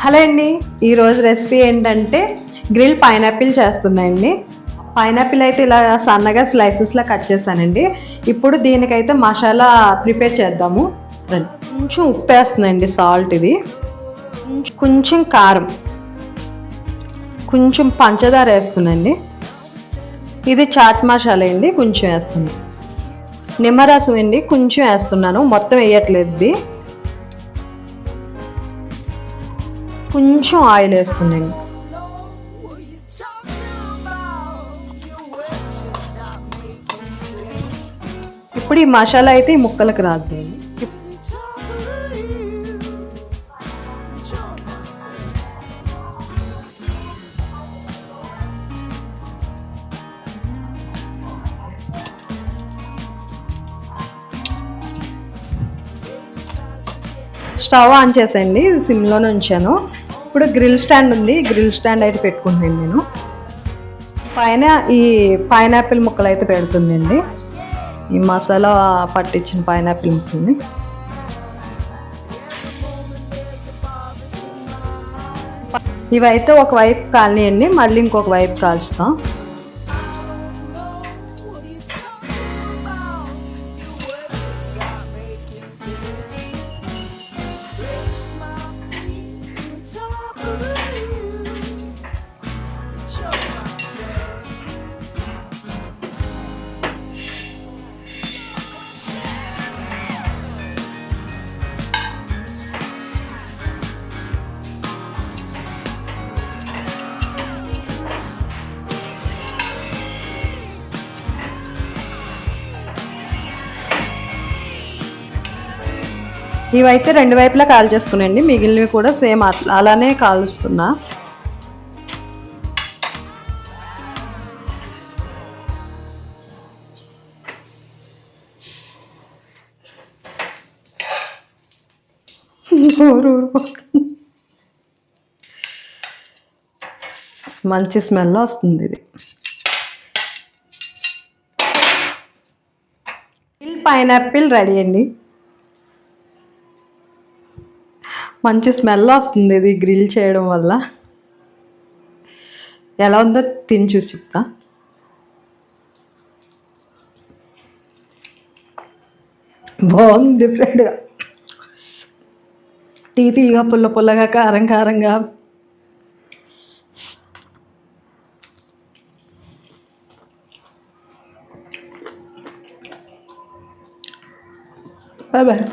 Hello అండి, ఈరోజు recipe ఏంటంటే గ్రిల్ పైనాపిల్ చేస్తున్నాయండి. పైనాపిల్ అయితే ఇలా సన్నగా స్లైసెస్లో కట్ చేస్తానండి. ఇప్పుడు దీనికైతే మసాలా ప్రిపేర్ చేద్దాము. కొంచెం ఉప్పు వేస్తుందండి, సాల్ట్, ఇది కొంచెం కారం, కొంచెం పంచదార వేస్తుందండి. ఇది చాట్ మసాలా అండి, కొంచెం వేస్తుంది. నిమ్మరసం అండి కొంచెం వేస్తున్నాను, మొత్తం వేయట్లేదు. ఇది కొంచెం ఆయిల్ వేస్తున్నాను. ఇప్పుడు ఈ మసాలా అయితే ఈ ముక్కలకు రాదు. స్టవ్ ఆన్ చేసేయండి, సిమ్లోనే ఉంచాను. ఇప్పుడు గ్రిల్ స్టాండ్ ఉంది, గ్రిల్ స్టాండ్ అయితే పెట్టుకుంటున్నాను నేను. పైన ఈ పైనాపిల్ ముక్కలు అయితే పెడుతుందండి, ఈ మసాలా పట్టించిన పైనాపిల్ ముక్కల్ని. ఇవైతే ఒకవైపు కాలనీయండి, మళ్ళీ ఇంకొక వైపు కాల్చుతాం. ఇవైతే రెండు వైపులా కాల్చేసుకునండి, మిగిలినవి కూడా సేమ్ అలానే కాలుస్తున్నా. మంచి స్మెల్ వస్తుంది. ఇది పైనాపిల్ రెడీ అండి. మంచి స్మెల్ వస్తుంది ఇది గ్రిల్ చేయడం వల్ల. ఎలా ఉందో తిని చూసి చెప్తా. బాగుంది, డిఫరెంట్గా, తీయగా, పుల్ల పుల్లగా, కారం కారంగా. Bye bye.